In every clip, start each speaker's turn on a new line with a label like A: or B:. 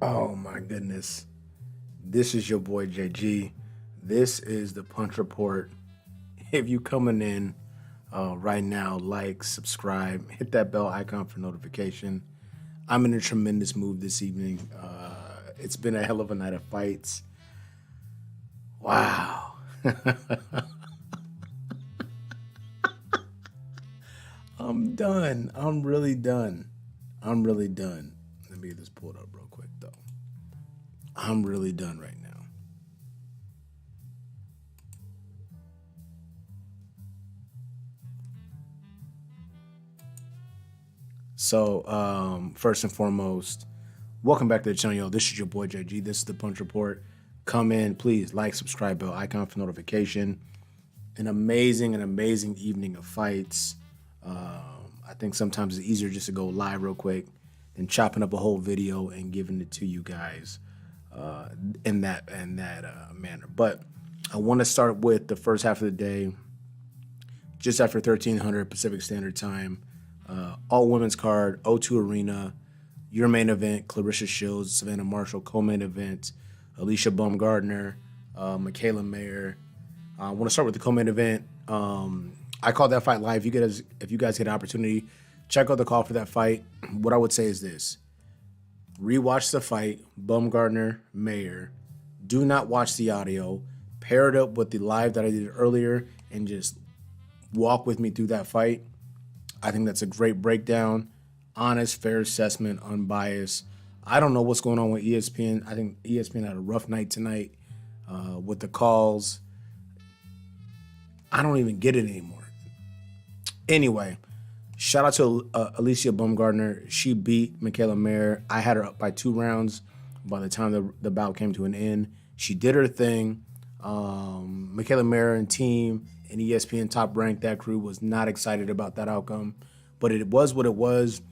A: Oh my goodness. This is your boy JG. This is the Punch Report. If you coming in right now, like, subscribe, hit that bell icon for notification. I'm in a tremendous mood this evening. It's been a hell of a night of fights. Wow. I'm done. I'm really done. I'm really done. Let me get this pulled up real quick though. I'm really done right now. So, first and foremost, welcome back to the channel, yo. This is your boy JG. This is the Punch Report. Come in, please like, subscribe, bell icon for notification. An amazing evening of fights. I think sometimes it's easier just to go live real quick than chopping up a whole video and giving it to you guys in that manner. But I want to start with the first half of the day, just after 1300 Pacific Standard Time. All women's card, O2 Arena, your main event, Clarissa Shields, Savannah Marshall, co-main event, Alycia Baumgardner, Mikaela Mayer. I want to start with the co-main event. I called that fight live. If you guys get an opportunity, check out the call for that fight. What I would say is this. Rewatch the fight, Baumgardner, Mayer. Do not watch the audio. Pair it up with the live that I did earlier and just walk with me through that fight. I think that's a great breakdown. Honest, fair assessment, unbiased. I don't know what's going on with ESPN. I think ESPN had a rough night tonight with the calls. I don't even get it anymore. Anyway, shout out to Alycia Baumgardner. She beat Mikaela Mayer. I had her up by 2 rounds by the time the bout came to an end. She did her thing. Mikaela Mayer and team and ESPN Top Rank, that crew was not excited about that outcome. But it was what it was.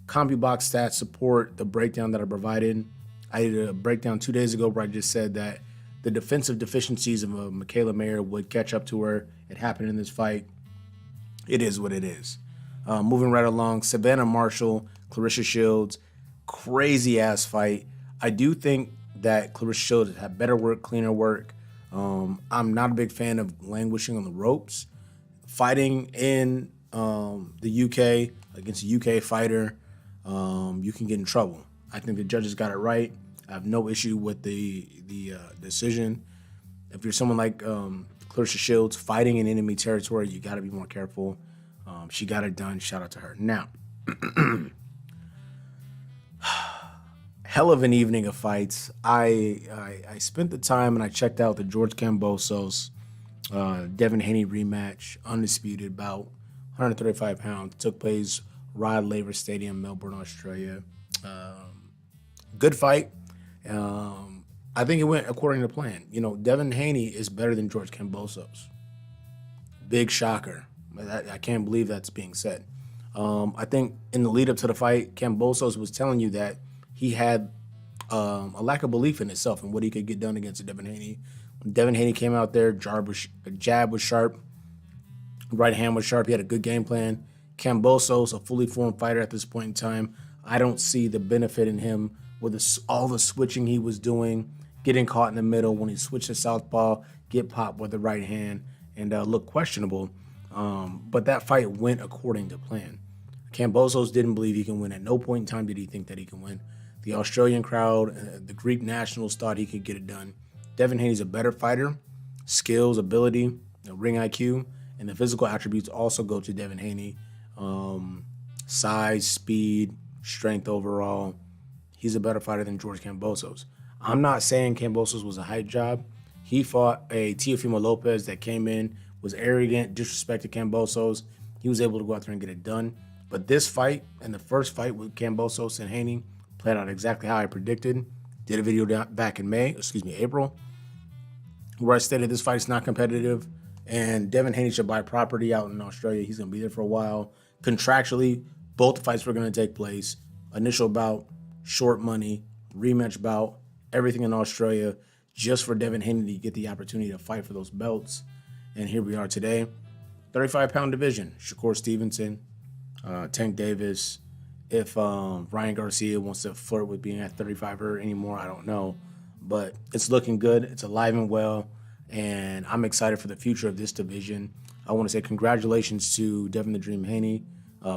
A: CompuBox stats support the breakdown that I provided. I did a breakdown 2 days ago where I just said that the defensive deficiencies of Mikaela Mayer would catch up to her. It happened in this fight. It is what it is. Moving right along, Savannah Marshall, Clarissa Shields, crazy ass fight. I do think that Clarissa Shields had better work, cleaner work. I'm not a big fan of languishing on the ropes. Fighting in the UK against a UK fighter, you can get in trouble. I think the judges got it right. I have no issue with the decision. If you're someone like Clarissa Shields fighting in enemy territory, you got to be more careful. She got it done. Shout out to her. Now, hell of an evening of fights. I spent the time and I checked out the George Kambosos, Devin Haney rematch, undisputed bout, 135 pounds. Took place Rod Laver Stadium, Melbourne, Australia. Good fight. I think it went according to plan. You know, Devin Haney is better than George Kambosos. Big shocker. I can't believe that's being said. I think in the lead up to the fight, Kambosos was telling you that he had a lack of belief in himself and what he could get done against Devin Haney. When Devin Haney came out there, jab was sharp, right hand was sharp. He had a good game plan. Kambosos, a fully formed fighter at this point in time, I don't see the benefit in him with all the switching he was doing, getting caught in the middle when he switched to southpaw, get popped with the right hand, and look questionable. But that fight went according to plan. Kambosos didn't believe he can win. At no point in time did he think that he can win. The Australian crowd, the Greek nationals thought he could get it done. Devin Haney's a better fighter. Skills, ability, ring IQ, and the physical attributes also go to Devin Haney. Size, speed, strength overall. He's a better fighter than George Kambosos. I'm not saying Kambosos was a hype job. He fought a Teofimo Lopez that came in, was arrogant, disrespected Kambosos. He was able to go out there and get it done. But this fight and the first fight with Kambosos and Haney played out exactly how I predicted. Did a video back in April, where I stated this fight is not competitive and Devin Haney should buy property out in Australia. He's going to be there for a while. Contractually, both fights were going to take place. Initial bout, short money, rematch bout, everything in Australia, just for Devin Haney to get the opportunity to fight for those belts. And here we are today. 35-pound division, Shakur Stevenson, Tank Davis, If Ryan Garcia wants to flirt with being at 35er anymore, I don't know. But it's looking good. It's alive and well. And I'm excited for the future of this division. I want to say congratulations to Devin the Dream Haney,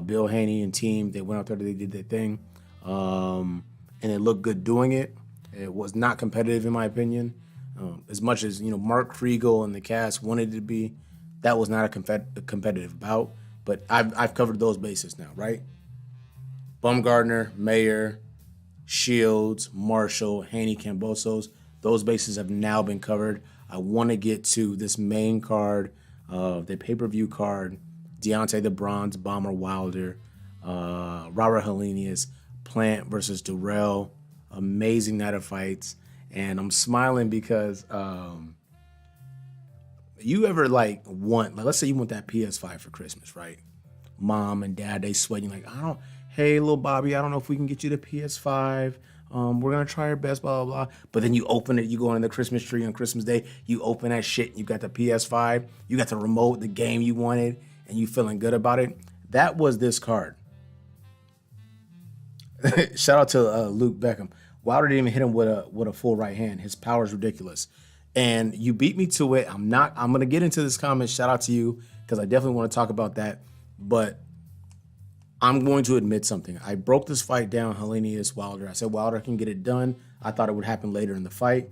A: Bill Haney and team. They went out there, they did their thing. And it looked good doing it. It was not competitive, in my opinion. As much as Mark Kriegel and the cast wanted it to be, that was not a competitive bout. But I've covered those bases now, right? Baumgardner, Mayer, Shields, Marshall, Haney, Cambosos. Those bases have now been covered. I want to get to this main card, the pay-per-view card, Deontay the Bronze Bomber Wilder, Robert Helenius, Plant versus Durrell. Amazing night of fights. And I'm smiling because you ever want, let's say you want that PS5 for Christmas, right? Mom and dad, they sweating hey, little Bobby, I don't know if we can get you the PS5. We're going to try our best, blah, blah, blah. But then you open it, you go on the Christmas tree on Christmas Day, you open that shit, you got the PS5, you got the remote, the game you wanted, and you feeling good about it. That was this card. Shout out to Luke Beckham. Wilder didn't even hit him with a full right hand. His power is ridiculous. And you beat me to it. I'm going to get into this comment. Shout out to you because I definitely want to talk about that. But I'm going to admit something. I broke this fight down, Helenius, Wilder. I said Wilder can get it done. I thought it would happen later in the fight.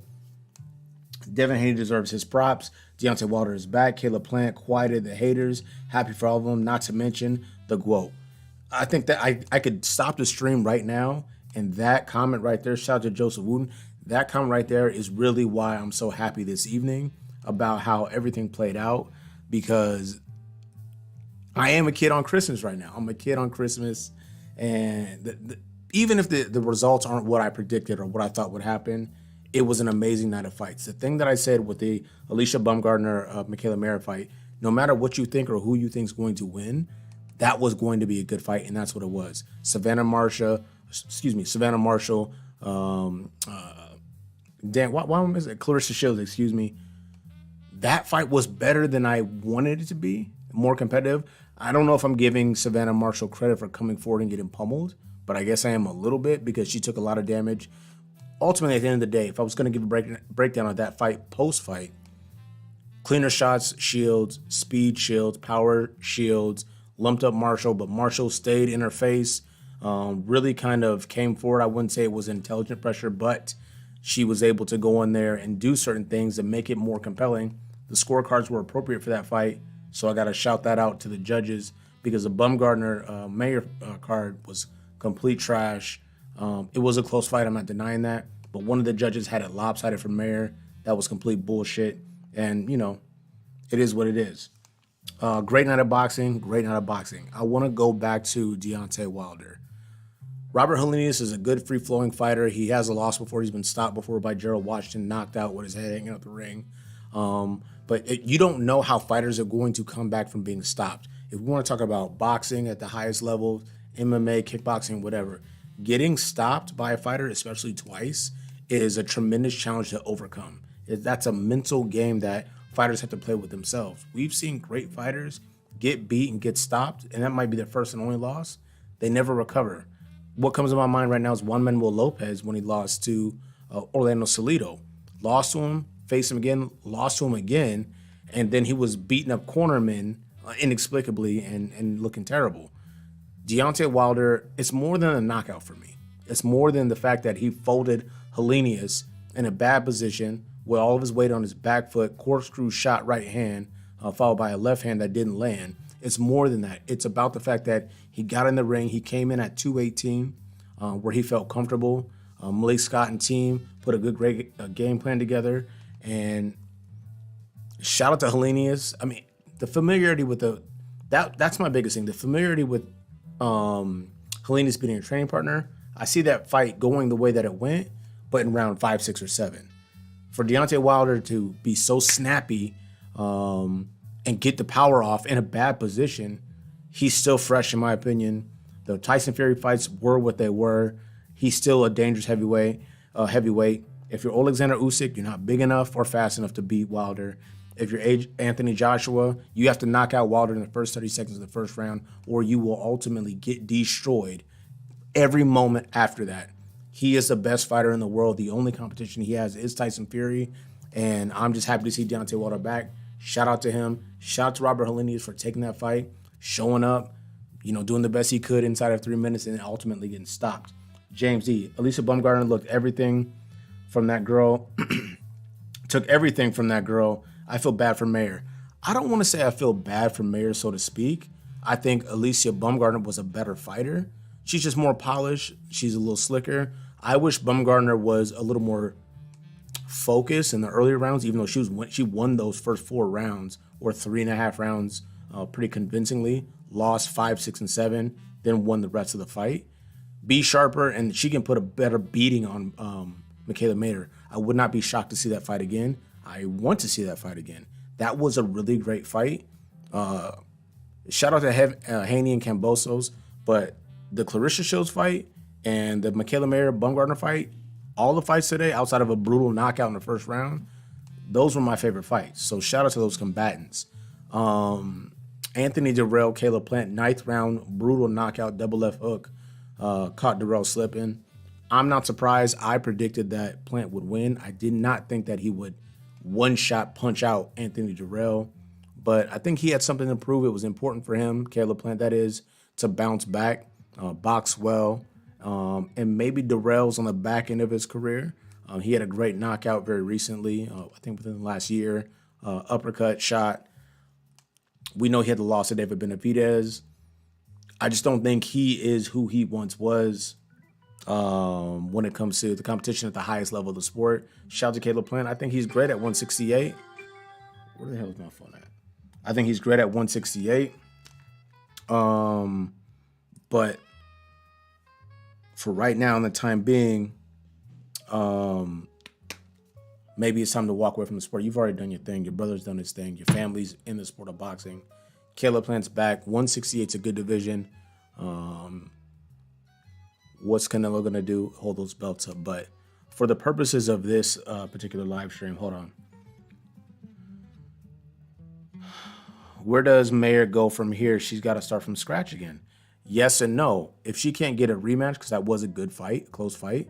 A: Devin Haney deserves his props. Deontay Wilder is back. Caleb Plant quieted the haters. Happy for all of them, not to mention the GWOAT. I think that I could stop the stream right now, and that comment right there, shout out to Joseph Wooten, that comment right there is really why I'm so happy this evening about how everything played out, because I am a kid on Christmas right now. I'm a kid on Christmas, and even if the results aren't what I predicted or what I thought would happen, it was an amazing night of fights. The thing that I said with the Alycia Baumgardner, Mikaela Mayer fight, no matter what you think or who you think is going to win, that was going to be a good fight, and that's what it was. Savannah Marshall, why am I missing? Clarissa Shields, excuse me. That fight was better than I wanted it to be, more competitive. I don't know if I'm giving Savannah Marshall credit for coming forward and getting pummeled, but I guess I am a little bit because she took a lot of damage. Ultimately, at the end of the day, if I was going to give a breakdown of that fight, post-fight, cleaner shots, Shields, speed, Shields, power, Shields, lumped up Marshall, but Marshall stayed in her face, really kind of came forward. I wouldn't say it was intelligent pressure, but she was able to go in there and do certain things to make it more compelling. The scorecards were appropriate for that fight, so I got to shout that out to the judges because the Baumgardner Mayer card was complete trash. It was a close fight, I'm not denying that, but one of the judges had it lopsided for Mayer. That was complete bullshit, and, it is what it is. Great night of boxing, I want to go back to Deontay Wilder. Robert Helenius is a good free-flowing fighter. He has a loss before. He's been stopped before by Gerald Washington, knocked out with his head hanging out the ring. You don't know how fighters are going to come back from being stopped. If we want to talk about boxing at the highest level, MMA, kickboxing, whatever, getting stopped by a fighter, especially twice, is a tremendous challenge to overcome. That's a mental game that fighters have to play with themselves. We've seen great fighters get beat and get stopped, and that might be their first and only loss. They never recover. What comes to my mind right now is Juan Manuel Lopez when he lost to Orlando Salido. Lost to him, faced him again, lost to him again, and then he was beating up cornermen inexplicably and looking terrible. Deontay Wilder, it's more than a knockout for me. It's more than the fact that he folded Helenius in a bad position with all of his weight on his back foot, corkscrew shot right hand, followed by a left hand that didn't land. It's more than that. It's about the fact that he got in the ring. He came in at 218, where he felt comfortable. Malik Scott and team put a great game plan together. And shout out to Helenius. I mean, the familiarity with that's my biggest thing. The familiarity with Helenius being a training partner. I see that fight going the way that it went, but in round 5, 6, or 7. For Deontay Wilder to be so snappy and get the power off in a bad position, he's still fresh in my opinion. The Tyson Fury fights were what they were. He's still a dangerous heavyweight. If you're Alexander Usyk, you're not big enough or fast enough to beat Wilder. If you're Anthony Joshua, you have to knock out Wilder in the first 30 seconds of the first round, or you will ultimately get destroyed Every moment after that, he is the best fighter in the world. The only competition he has is Tyson Fury, and I'm just happy to see Deontay Wilder back. Shout out to him. Shout out to Robert Helenius for taking that fight, showing up, doing the best he could inside of 3 minutes, and ultimately getting stopped. James E. Alycia Baumgardner looked everything from that girl, took everything from that girl. I feel bad for Mayer. I don't want to say I feel bad for Mayer, so to speak. I think Alycia Baumgardner was a better fighter. She's just more polished. She's a little slicker. I wish Baumgardner was a little more focused in the earlier rounds, even though she won those first 4 rounds or 3.5 rounds pretty convincingly, lost 5, 6, and 7, then won the rest of the fight. Be sharper, and she can put a better beating on Mikaela Mayer. I would not be shocked to see that fight again. I want to see that fight again. That was a really great fight. Shout out to Haney and Kambosos, but the Clarissa Shields fight and the Mikaela Mayer Baumgardner fight, all the fights today, outside of a brutal knockout in the first round, those were my favorite fights. So shout out to those combatants. Anthony Dirrell, Caleb Plant, 9th round, brutal knockout, double left hook, caught Dirrell slipping. I'm not surprised. I predicted that Plant would win. I did not think that he would one-shot punch out Anthony Dirrell, but I think he had something to prove. It was important for him, Caleb Plant, that is, to bounce back, box well, and maybe Dirrell's on the back end of his career. He had a great knockout very recently, I think within the last year, uppercut shot. We know he had the loss to David Benavidez. I just don't think he is who he once was when it comes to the competition at the highest level of the sport. Shout out to Caleb Plant. I think he's great at 168. Where the hell is my phone at? I think he's great at 168. But for right now, in the time being, maybe it's time to walk away from the sport. You've already done your thing. Your brother's done his thing. Your family's in the sport of boxing. Caleb Plant's back. 168's a good division. What's Canelo going to do? Hold those belts up. But for the purposes of this particular live stream, hold on. Where does Mayer go from here? She's got to start from scratch again. Yes and no. If she can't get a rematch, because that was a good fight, close fight.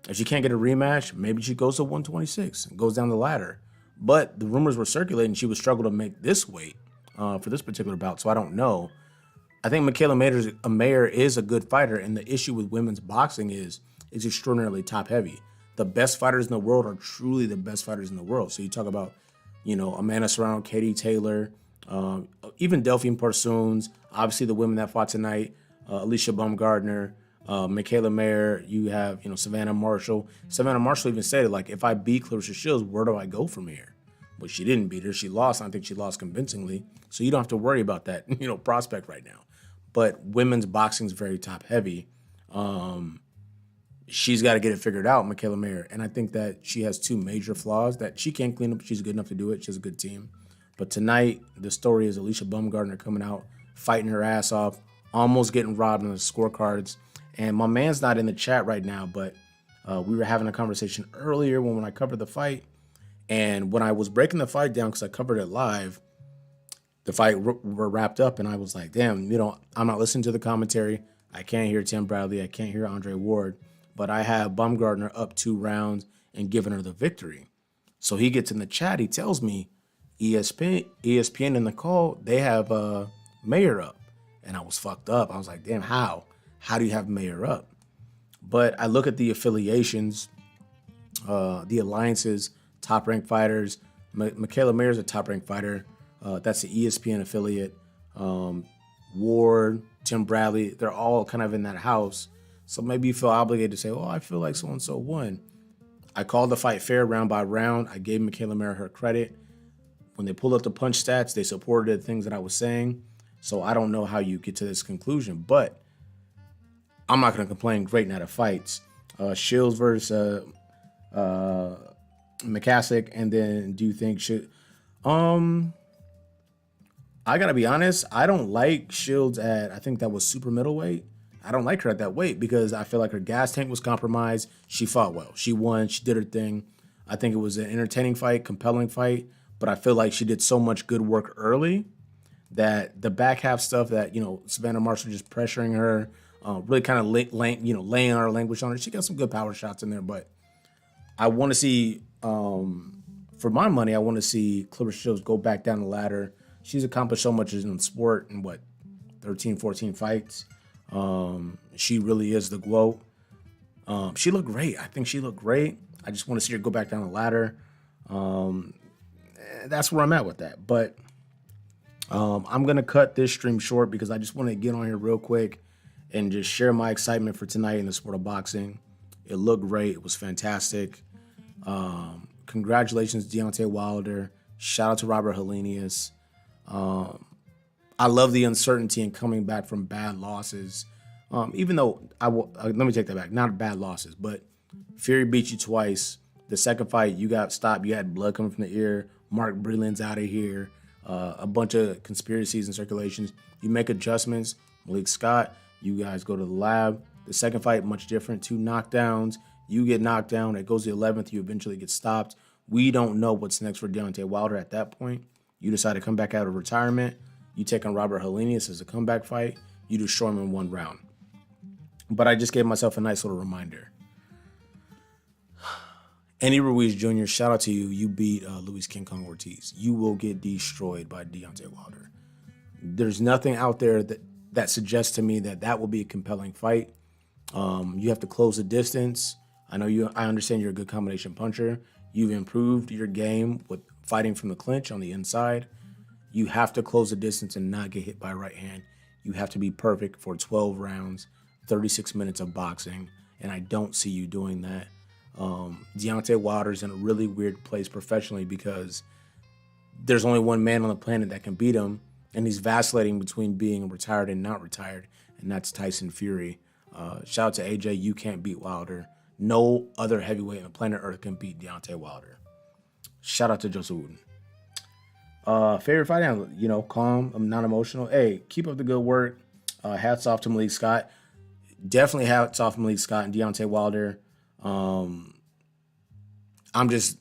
A: If she can't get a rematch, maybe she goes to 126 and goes down the ladder. But the rumors were circulating she would struggle to make this weight for this particular bout, so I don't know. I think Mikaela Mayer is a good fighter, and the issue with women's boxing is it's extraordinarily top-heavy. The best fighters in the world are truly the best fighters in the world. So you talk about, Amanda Serrano, Katie Taylor, even Delphine Parsoons, obviously the women that fought tonight, Alycia Baumgardner, Mikaela Mayer, you have, Savannah Marshall. Savannah Marshall even said it, like, if I beat Clarissa Shields, where do I go from here? But she didn't beat her. She lost. I think she lost convincingly. So you don't have to worry about that, prospect right now. But women's boxing is very top heavy. She's got to get it figured out, Mikaela Mayer. And I think that she has 2 major flaws that she can clean up. She's good enough to do it. She has a good team. But tonight, the story is Alycia Baumgardner coming out, fighting her ass off, almost getting robbed on the scorecards. And my man's not in the chat right now, but we were having a conversation earlier when I covered the fight. And when I was breaking the fight down, because I covered it live, the fight were wrapped up, and I was like, damn, I'm not listening to the commentary. I can't hear Tim Bradley. I can't hear Andre Ward. But I have Baumgardner up 2 rounds and giving her the victory. So he gets in the chat. He tells me ESPN in the call, they have Mayer up. And I was fucked up. I was like, damn, how? How do you have Mayer up? But I look at the affiliations, the alliances, top-ranked fighters. Mikaela Mayer is a top-ranked fighter. That's the ESPN affiliate. Ward, Tim Bradley, they're all kind of in that house. So maybe you feel obligated to say, I feel like so-and-so won. I called the fight fair round by round. I gave Mikaela Mayer her credit. When they pulled up the punch stats, they supported the things that I was saying. So I don't know how you get to this conclusion, but I'm not going to complain. Great night of fights. Shields versus McCassick, and then do you think I gotta be honest, I don't like Shields at, I think that was super middleweight. I don't like her at that weight because I feel like her gas tank was compromised. She fought well. She won. She did her thing. I think it was an entertaining fight, compelling fight, but I feel like she did so much good work early that the back half stuff that, Savannah Marshall just pressuring her, really kind of laying our language on her. She got some good power shots in there, but I want to see, for my money, I want to see Clarissa Shields go back down the ladder. She's accomplished so much in the sport in 13, 14 fights. She really is the GWOAT. She looked great. I think she looked great. I just want to see her go back down the ladder. That's where I'm at with that. But I'm going to cut this stream short because I just want to get on here real quick and just share my excitement for tonight in the sport of boxing. It looked great. It was fantastic. Congratulations, Deontay Wilder. Shout out to Robert Helenius. I love the uncertainty in coming back from bad losses. Even though let me take that back. Not bad losses, but Fury beat you twice. The second fight, you got stopped. You had blood coming from the ear. Mark Breland's out of here. A bunch of conspiracies and circulations. You make adjustments. Malik Scott, you guys go to the lab. The second fight, much different. 2 knockdowns. You get knocked down. It goes to the 11th. You eventually get stopped. We don't know what's next for Deontay Wilder at that point. You decide to come back out of retirement. You take on Robert Helenius as a comeback fight. You destroy him in 1 round. But I just gave myself a nice little reminder. Andy Ruiz Jr., shout out to you. You beat Luis King Kong Ortiz. You will get destroyed by Deontay Wilder. There's nothing out there that suggests to me that will be a compelling fight. You have to close the distance. I understand you're a good combination puncher. You've improved your game with fighting from the clinch on the inside. You have to close the distance and not get hit by a right hand. You have to be perfect for 12 rounds, 36 minutes of boxing, and I don't see you doing that. Deontay Wilder's in a really weird place professionally because there's only one man on the planet that can beat him, and he's vacillating between being retired and not retired, and that's Tyson Fury. Shout out to AJ, you can't beat Wilder. No other heavyweight on the planet Earth can beat Deontay Wilder. Shout out to Joseph Wooten. Favorite fight, calm, I'm not emotional. Hey, keep up the good work. Hats off to Malik Scott. Definitely hats off to Malik Scott and Deontay Wilder. I'm just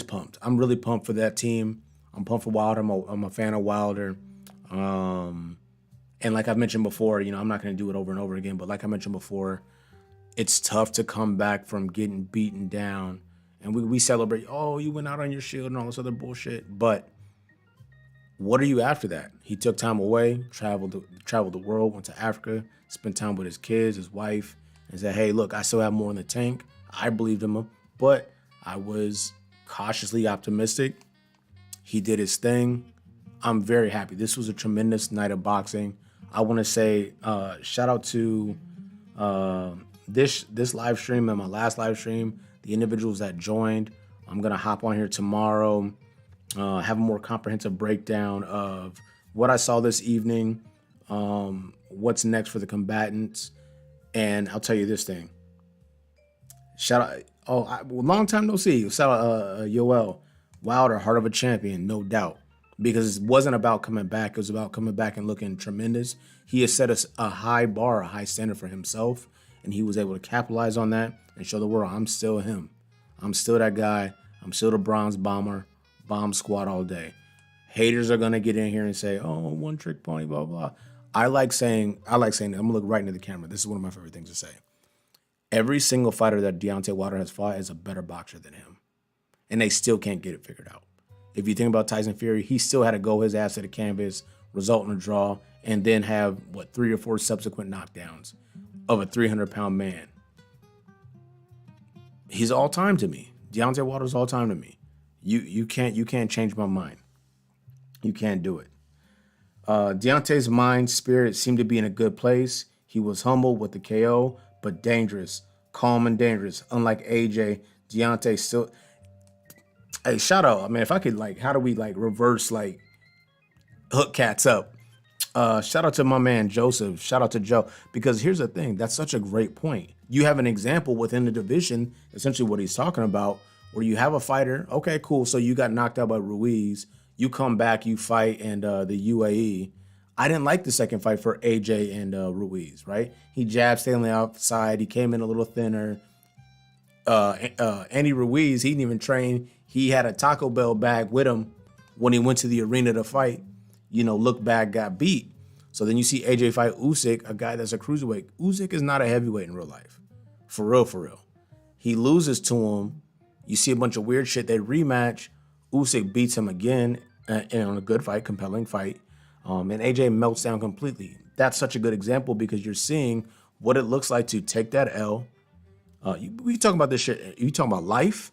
A: pumped. I'm really pumped for that team. I'm pumped for Wilder. I'm a fan of Wilder. And like I've mentioned before, I'm not going to do it over and over again, but like I mentioned before, it's tough to come back from getting beaten down. And we celebrate, oh, you went out on your shield and all this other bullshit. But what are you after that? He took time away, traveled the world, went to Africa, spent time with his kids, his wife, and said, hey, look, I still have more in the tank. I believed in him, but I was cautiously optimistic. He did his thing. I'm very happy. This was a tremendous night of boxing. I want to say shout out to this live stream and my last live stream, the individuals that joined. I'm going to hop on here tomorrow, have a more comprehensive breakdown of what I saw this evening, what's next for the combatants. And I'll tell you this thing. Shout out, long time no see. Shout out Yoel Wilder, heart of a champion, no doubt. Because it wasn't about coming back. It was about coming back and looking tremendous. He has set us a high bar, a high standard for himself. And he was able to capitalize on that and show the world I'm still him. I'm still that guy. I'm still the bronze bomber, bomb squad all day. Haters are going to get in here and say, oh, one trick pony, blah, blah. I like saying, I'm going to look right into the camera. This is one of my favorite things to say. Every single fighter that Deontay Wilder has fought is a better boxer than him. And they still can't get it figured out. If you think about Tyson Fury, he still had to go his ass to the canvas, result in a draw, and then have, 3 or 4 subsequent knockdowns of a 300-pound man. He's all time to me. Deontay Wilder's all time to me. You can't change my mind. You can't do it. Deontay's mind, spirit seemed to be in a good place. He was humble with the KO, but dangerous, calm and dangerous. Unlike AJ, Deontay still. Hey, shout out. I mean, if I could, how do we reverse hook cats up? Shout out to my man Joseph. Shout out to Joe. Because here's the thing, that's such a great point. You have an example within the division, essentially what he's talking about, where you have a fighter. Okay, cool. So you got knocked out by Ruiz. You come back, you fight in the UAE. I didn't like the second fight for AJ and Ruiz, right? He jabbed, stayed on the outside. He came in a little thinner. Andy Ruiz, he didn't even train. He had a Taco Bell bag with him when he went to the arena to fight. Looked bad, got beat. So then you see AJ fight Usyk, a guy that's a cruiserweight. Usyk is not a heavyweight in real life. For real, for real. He loses to him. You see a bunch of weird shit. They rematch. Usyk beats him again and on a good fight, compelling fight. And AJ melts down completely. That's such a good example because you're seeing what it looks like to take that L. We talking about this shit. You talking about life,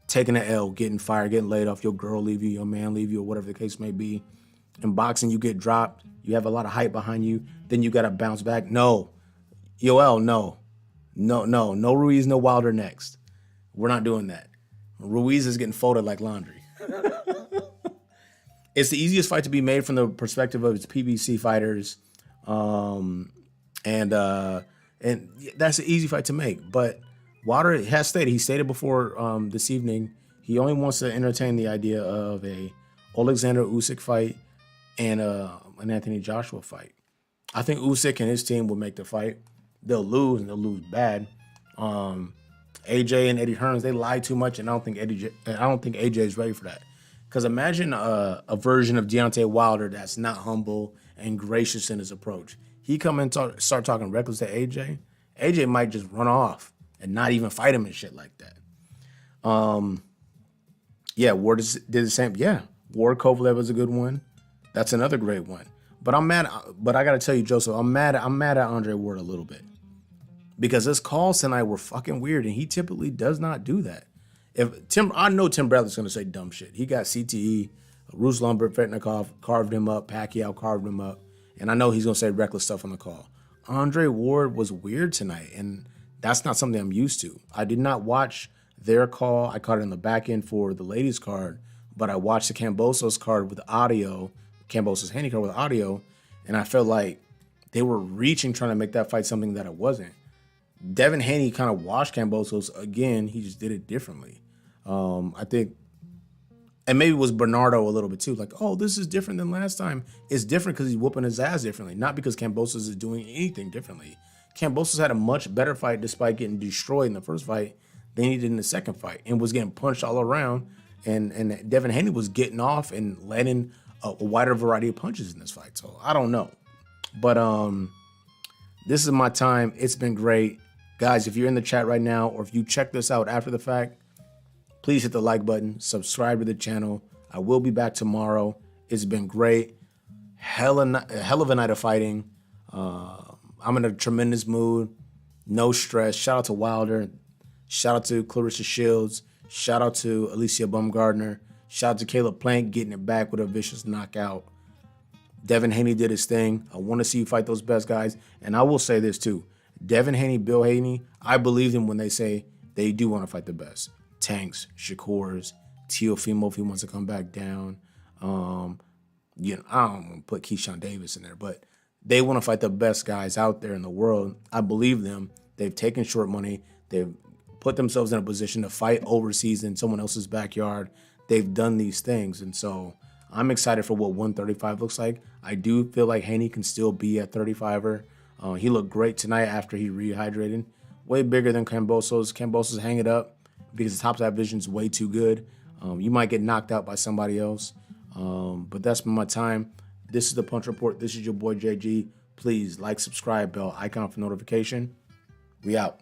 A: taking an L, getting fired, getting laid off, your girl leave you, your man leave you, or whatever the case may be. In boxing, you get dropped. You have a lot of hype behind you. Then you got to bounce back. No. Yoel, no. No Ruiz, no Wilder next. We're not doing that. Ruiz is getting folded like laundry. It's the easiest fight to be made from the perspective of its PBC fighters. And that's an easy fight to make. But Wilder has stated, he stated before this evening, he only wants to entertain the idea of a Alexander Usyk fight and an Anthony Joshua fight. I think Usyk and his team will make the fight. They'll lose, and they'll lose bad. AJ and Eddie Hearns, they lie too much, and I don't think AJ is ready for that. Because imagine a version of Deontay Wilder that's not humble and gracious in his approach. He come and start talking reckless to AJ. AJ might just run off and not even fight him and shit like that. Yeah, Ward did the same. Yeah, Ward Kovalev was a good one. That's another great one. But I'm mad. But I gotta tell you, Joseph, I'm mad at Andre Ward a little bit because his calls tonight were fucking weird, and he typically does not do that. I know Tim Bradley's gonna say dumb shit. He got CTE. Ruslan Betnikov carved him up. Pacquiao carved him up, and I know he's gonna say reckless stuff on the call. Andre Ward was weird tonight, and that's not something I'm used to. I did not watch their call. I caught it in the back end for the ladies' card, but I watched the Kambosos card with audio. Kambosos Haney card with audio, and I felt like they were reaching, trying to make that fight something that it wasn't. Devin Haney kind of washed Kambosos again. He just did it differently. I think, and maybe it was Bernardo a little bit too. Like, oh, this is different than last time. It's different because he's whooping his ass differently, not because Kambosos is doing anything differently. Kambosos had a much better fight despite getting destroyed in the first fight than he did in the second fight, and was getting punched all around. And Devin Haney was getting off and landing a wider variety of punches in this fight. So I don't know. But this is my time. It's been great. Guys, if you're in the chat right now, or if you check this out after the fact, please hit the like button, subscribe to the channel. I will be back tomorrow. It's been great. Hell of a night of fighting. I'm in a tremendous mood. No stress. Shout out to Wilder. Shout out to Clarissa Shields. Shout out to Alycia Baumgardner. Shout out to Caleb Plank getting it back with a vicious knockout. Devin Haney did his thing. I want to see you fight those best guys. And I will say this too. Devin Haney, Bill Haney, I believe them when they say they do want to fight the best. Tanks, Shakurs, Teofimo if he wants to come back down. I don't want to put Keyshawn Davis in there, but they want to fight the best guys out there in the world. I believe them. They've taken short money. They've put themselves in a position to fight overseas in someone else's backyard. They've done these things, and so I'm excited for what 135 looks like. I do feel like Haney can still be at 35er. He looked great tonight after he rehydrated. Way bigger than Kambosos. Kambosos hang it up because the top side vision is way too good. You might get knocked out by somebody else. But that's been my time. This is the Punch Report. This is your boy JG. Please like, subscribe, bell icon for notification. We out.